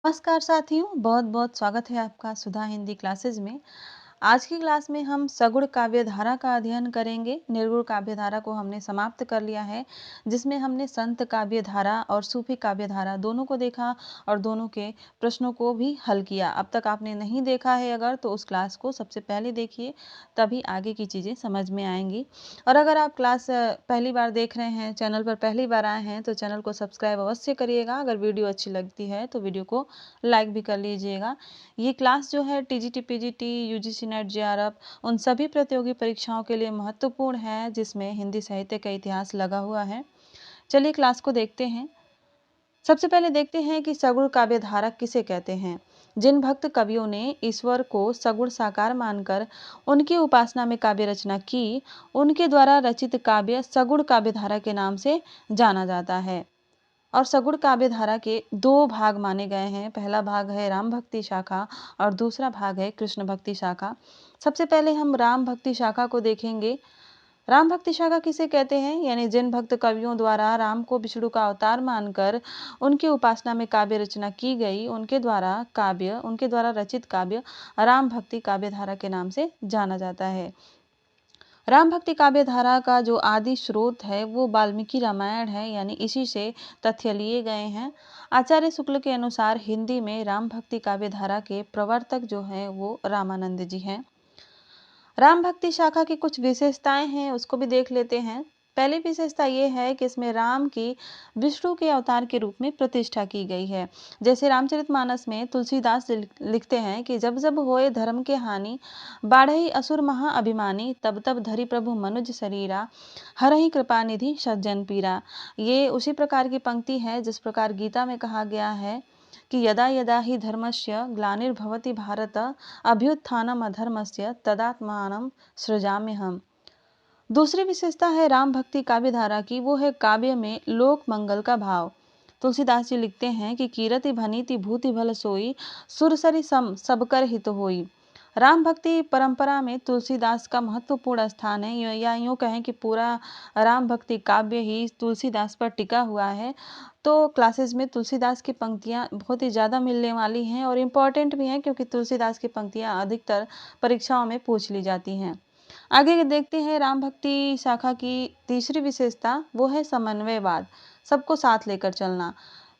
नमस्कार साथियों, बहुत बहुत स्वागत है आपका सुधा हिंदी क्लासेज में। आज की क्लास में हम सगुण काव्य धारा का अध्ययन करेंगे। निर्गुण काव्य धारा को हमने समाप्त कर लिया है, जिसमें हमने संत काव्य धारा और सूफी काव्य धारा दोनों को देखा और दोनों के प्रश्नों को भी हल किया। अब तक आपने नहीं देखा है अगर, तो उस क्लास को सबसे पहले देखिए, तभी आगे की चीज़ें समझ में आएंगी। और अगर आप क्लास पहली बार देख रहे हैं, चैनल पर पहली बार आए हैं, तो चैनल को सब्सक्राइब अवश्य करिएगा। अगर वीडियो अच्छी लगती है तो वीडियो को लाइक भी कर लीजिएगा। ये क्लास जो है TGT, PGT, UGC net, JRF उन सभी प्रतियोगी परीक्षाओं के लिए महत्वपूर्ण है, जिसमें हिंदी साहित्य का इतिहास लगा हुआ है। चलिए क्लास को देखते हैं। सबसे पहले देखते हैं कि सगुण काव्य धारा किसे कहते हैं। जिन भक्त कवियों ने ईश्वर को सगुण साकार मानकर उनकी उपासना में काव्य रचना की, उनके द्वारा रचित काव्य सगुण काव्य धारा के नाम से जाना जाता है। और सगुण काव्य धारा के दो भाग माने गए हैं। पहला भाग है राम भक्ति शाखा और दूसरा भाग है कृष्ण भक्ति शाखा। सबसे पहले हम राम भक्ति शाखा को देखेंगे। राम भक्ति शाखा किसे कहते हैं? यानी जिन भक्त कवियों द्वारा राम को विष्णु का अवतार मानकर उनकी उपासना में काव्य रचना की गई, उनके द्वारा रचित काव्य राम भक्ति काव्य धारा के नाम से जाना जाता है। राम भक्ति काव्य धारा का जो आदि स्रोत है वो वाल्मीकि रामायण है, यानी इसी से तथ्य लिए गए हैं। आचार्य शुक्ल के अनुसार हिंदी में राम भक्ति काव्य धारा के प्रवर्तक जो हैं वो रामानंद जी हैं। राम भक्ति शाखा की कुछ विशेषताएं हैं, उसको भी देख लेते हैं। पहली विशेषता ये है कि इसमें राम की विष्णु के अवतार के रूप में प्रतिष्ठा की गई है। जैसे रामचरितमानस में तुलसीदास लिखते हैं कि जब जब होए धर्म के हानि, बाढ़ई असुर महा अभिमानी, तब तब धरि प्रभु मनुज शरीरा, हरहि कृपा निधि सज्जन पीरा। ये उसी प्रकार की पंक्ति है जिस प्रकार गीता में कहा गया है कि यदा यदा हि धर्मस्य ग्लानिर्भवति भारत, अभ्युत्थानम अधर्मस्य तदात्मानं सृजाम्यहम्। दूसरी विशेषता है राम भक्ति काव्य धारा की, वो है काव्य में लोक मंगल का भाव। तुलसीदास जी लिखते हैं कि कीरति भनीति भूति भल सोई, सुरसरि सम सब कर हित होई। राम भक्ति परंपरा में तुलसीदास का महत्वपूर्ण स्थान है, या यूँ कहें कि पूरा राम भक्ति काव्य ही तुलसीदास पर टिका हुआ है। तो क्लासेस में तुलसीदास की पंक्तियाँ बहुत ही ज़्यादा मिलने वाली हैं और इम्पॉर्टेंट भी हैं, क्योंकि तुलसीदास की पंक्तियाँ अधिकतर परीक्षाओं में पूछ ली जाती हैं। आगे देखते हैं राम भक्ति शाखा की तीसरी विशेषता, वो है समन्वयवाद, सबको साथ लेकर चलना।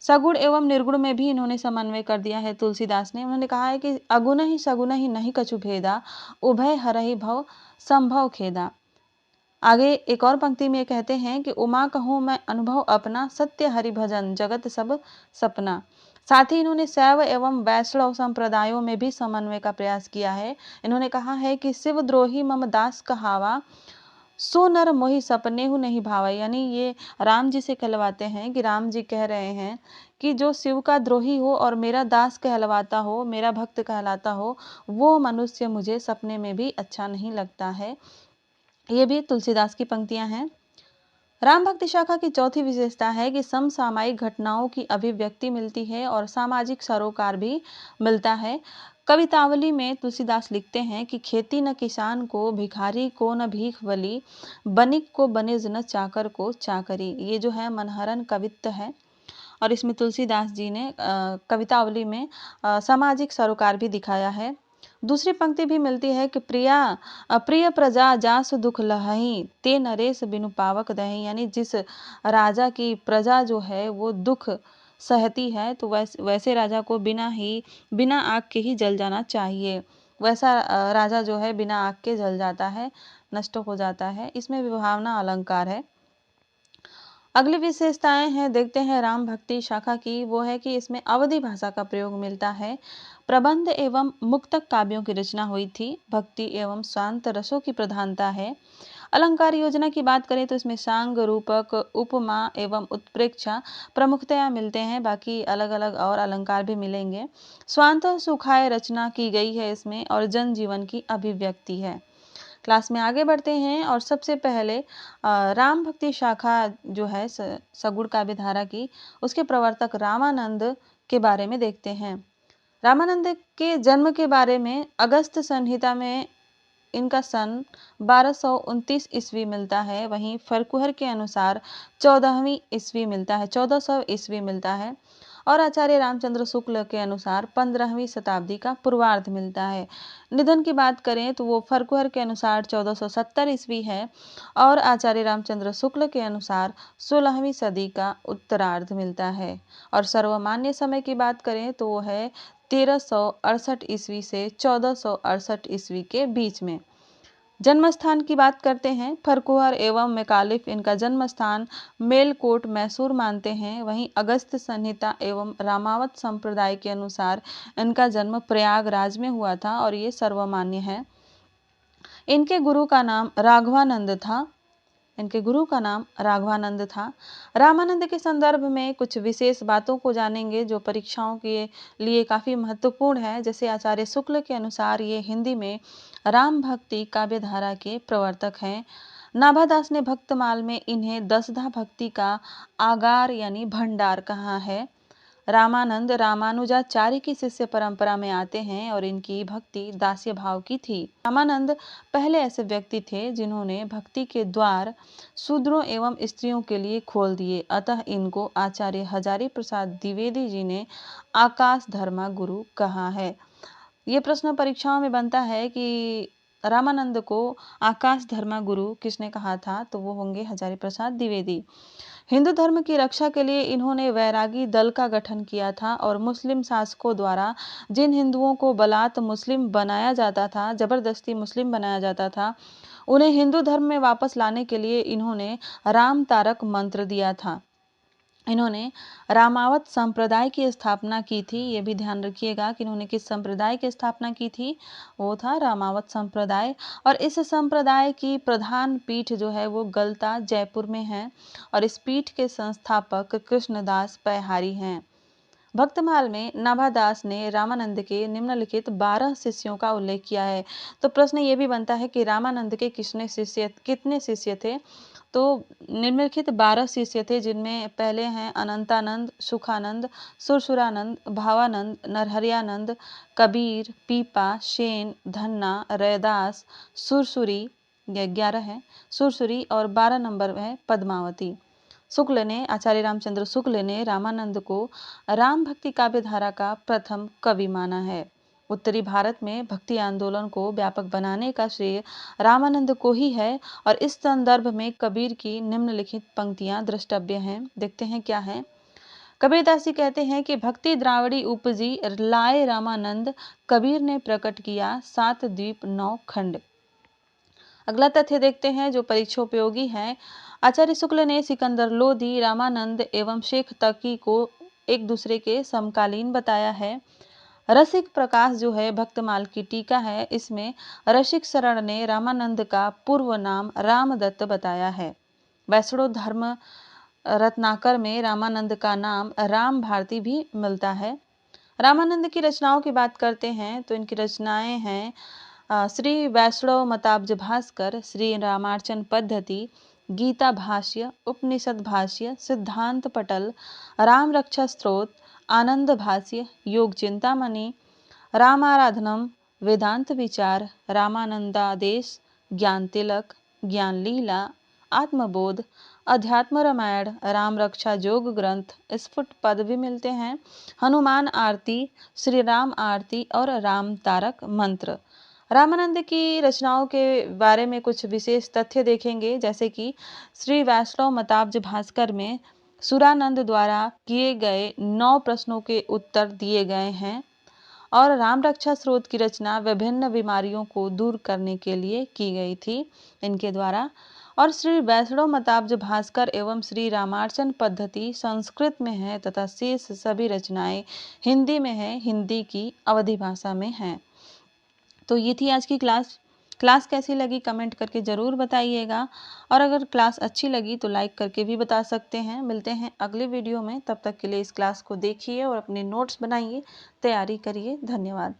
सगुण एवं निर्गुण में भी इन्होंने समन्वय कर दिया है तुलसीदास ने। उन्होंने कहा है कि अगुण ही सगुण ही नहीं कछु भेदा, उभय हरहि भव संभव खेदा। आगे एक और पंक्ति में कहते हैं कि उमा कहूँ मैं अनुभव अपना, सत्य हरि भजन जगत सब सपना। साथ ही इन्होंने शैव एवं वैष्णव संप्रदायों में भी समन्वय का प्रयास किया है। इन्होंने कहा है कि शिव द्रोही मम दास कहावा, सो नर मोहि सपने हु नहीं भावा। यानी ये राम जी से कहलवाते हैं कि राम जी कह रहे हैं कि जो शिव का द्रोही हो और मेरा दास कहलवाता हो, मेरा भक्त कहलाता हो, वो मनुष्य मुझे सपने में भी अच्छा नहीं लगता है। ये भी तुलसीदास की पंक्तियां हैं। राम भक्ति शाखा की चौथी विशेषता है कि समसामयिक घटनाओं की अभिव्यक्ति मिलती है और सामाजिक सरोकार भी मिलता है। कवितावली में तुलसीदास लिखते हैं कि खेती न किसान को, भिखारी को न भीख बली, बनिक को बनिज न चाकर को चाकरी। ये जो है मनहरन कवित्व है और इसमें तुलसीदास जी ने कवितावली में सामाजिक सरोकार भी दिखाया है। दूसरी पंक्ति भी मिलती है कि प्रिय प्रजा जासु दुख लहही, ते नरेश बिनु पावक दही। यानी जिस राजा की प्रजा जो है वो दुख सहती है, तो वैसे राजा को बिना आग के ही जल जाना चाहिए। वैसा राजा जो है बिना आग के जल जाता है, नष्ट हो जाता है। इसमें विभावना अलंकार है। अगली विशेषताएं हैं, देखते हैं राम भक्ति शाखा की, वो है कि इसमें अवधी भाषा का प्रयोग मिलता है। प्रबंध एवं मुक्तक काव्यों की रचना हुई थी। भक्ति एवं शांत रसों की प्रधानता है। अलंकार योजना की बात करें तो इसमें सांग, रूपक, उपमा एवं उत्प्रेक्षा प्रमुखतया मिलते हैं। बाकी अलग अलग और अलंकार भी मिलेंगे। स्वांत सुखाय रचना की गई है इसमें और जनजीवन की अभिव्यक्ति है। क्लास में आगे बढ़ते हैं और सबसे पहले राम भक्ति शाखा जो है सगुण काव्य धारा की, उसके प्रवर्तक रामानंद के बारे में देखते हैं। रामानंद के जन्म के बारे में अगस्त संहिता में इनका सन 1229 ईस्वी मिलता है। वहीं फरकुहर के अनुसार 14वीं ईस्वी मिलता है, 1400 ईस्वी मिलता है। और आचार्य रामचंद्र शुक्ल के अनुसार 15वीं शताब्दी का पूर्वार्ध मिलता है। निधन की बात करें तो वो फर्कुहर के अनुसार 1470 ईस्वी है और आचार्य रामचंद्र शुक्ल के अनुसार 16वीं सदी का उत्तरार्ध मिलता है। और सर्वमान्य समय की बात करें तो वो है 1368 ईस्वी से 1468 ईस्वी के बीच में। जन्म स्थान की बात करते हैं, फर्कुहर एवं मैकालिफ इनका जन्म स्थान मेलकोट मैसूर मानते हैं। वहीं अगस्त्य संहिता एवं रामावत संप्रदाय के अनुसार इनका जन्म प्रयागराज में हुआ था और ये सर्वमान्य है। इनके गुरु का नाम राघवानंद था। रामानंद के संदर्भ में कुछ विशेष बातों को जानेंगे जो परीक्षाओं के लिए काफी महत्वपूर्ण है। जैसे आचार्य शुक्ल के अनुसार ये हिंदी में राम भक्ति काव्य धारा के प्रवर्तक हैं। नाभादास ने भक्तमाल में इन्हें दसधा भक्ति का आगार यानी भंडार कहा है। रामानंद रामानुजाचार्य की शिष्य परंपरा में आते हैं और इनकी भक्ति दास्य भाव की थी। रामानंद पहले ऐसे व्यक्ति थे जिन्होंने भक्ति के द्वार शूद्रों एवं स्त्रियों के लिए खोल दिए। अतः इनको आचार्य हजारी प्रसाद द्विवेदी जी ने आकाश धर्मा गुरु कहा है। ये प्रश्न परीक्षाओं में बनता है कि रामानंद को आकाश धर्मा गुरु किसने कहा था, तो वो होंगे हजारी प्रसाद द्विवेदी। हिंदू धर्म की रक्षा के लिए इन्होंने वैरागी दल का गठन किया था और मुस्लिम शासकों द्वारा जिन हिंदुओं को बलात् मुस्लिम बनाया जाता था, जबरदस्ती मुस्लिम बनाया जाता था, उन्हें हिंदू धर्म में वापस लाने के लिए इन्होंने राम तारक मंत्र दिया था। इन्होंने रामावत संप्रदाय की स्थापना की थी। ये भी ध्यान रखिएगा कि इन्होंने किस संप्रदाय की स्थापना की थी, वो था रामावत संप्रदाय। और इस संप्रदाय की प्रधान पीठ जो है वो गलता जयपुर में है और इस पीठ के संस्थापक कृष्णदास पैहारी हैं। भक्तमाल में नाभादास ने रामानंद के निम्नलिखित 12 शिष्यों का उल्लेख किया है। तो प्रश्न ये भी बनता है कि रामानंद के कितने शिष्य थे, तो निम्नलिखित 12 शिष्य थे, जिनमें पहले हैं अनंतानंद, सुखानंद, सुरसुरानंद, भावानंद, नरहरियानंद, कबीर, पीपा, शेन, धन्ना, रैदास, सुरसुरी, ये 11 है, सुरसुरी, और 12 नंबर है पद्मावती। आचार्य रामचंद्र शुक्ल ने रामानंद को राम भक्ति काव्य धारा का प्रथम कवि माना है। उत्तरी भारत में भक्ति आंदोलन को व्यापक बनाने का श्रेय रामानंद को ही है और इस संदर्भ में कबीर की निम्नलिखित पंक्तियां द्रष्टव्य हैं। देखते हैं क्या है। कबीरदास जी कहते हैं कि भक्ति द्रावड़ी उपजी लाए रामानंद, कबीर ने प्रकट किया 7 द्वीप 9 खंड। अगला तथ्य देखते हैं जो परीक्षा उपयोगी है। आचार्य शुक्ल ने सिकंदर लोधी, रामानंद एवं शेख तकी को एक दूसरे के समकालीन बताया है। रसिक प्रकाश जो है भक्तमाल की टीका है, इसमें रसिक शरण ने रामानंद का पूर्व नाम रामदत्त बताया है। वैष्णव धर्म रत्नाकर में रामानंद का नाम राम भारती भी मिलता है। रामानंद की रचनाओं की बात करते हैं तो इनकी रचनाएं हैं श्री वैष्णव मताब्ज भास्कर, श्री रामार्चन पद्धति, गीता भाष्य, उपनिषद भाष्य, सिद्धांत पटल, राम रक्षा स्त्रोत, आनंद भाष्य, योग चिंतामणि, रामाराधनम, वेदांत विचार, रामानंदादेश, ज्ञान तिलक, ज्ञान लीला, आत्मबोध, अध्यात्म रामायण, राम रक्षा योग ग्रंथ, स्फुट पद भी मिलते हैं, हनुमान आरती, श्री राम आरती और राम तारक मंत्र। रामानंद की रचनाओं के बारे में कुछ विशेष तथ्य देखेंगे, जैसे कि श्री वैष्णव मताब्ज भास्कर में सुरानंद द्वारा किए गए 9 प्रश्नों के उत्तर दिए गए हैं और राम रक्षा स्रोत की रचना विभिन्न बीमारियों को दूर करने के लिए की गई थी इनके द्वारा। और श्री वैष्णव मताब्ज भास्कर एवं श्री रामार्चन पद्धति संस्कृत में है तथा शेष सभी रचनाएं हिंदी में है, हिंदी की अवधी भाषा में है। तो ये थी आज की क्लास कैसी लगी कमेंट करके ज़रूर बताइएगा और अगर क्लास अच्छी लगी तो लाइक करके भी बता सकते हैं। मिलते हैं अगले वीडियो में, तब तक के लिए इस क्लास को देखिए और अपने नोट्स बनाइए, तैयारी करिए। धन्यवाद।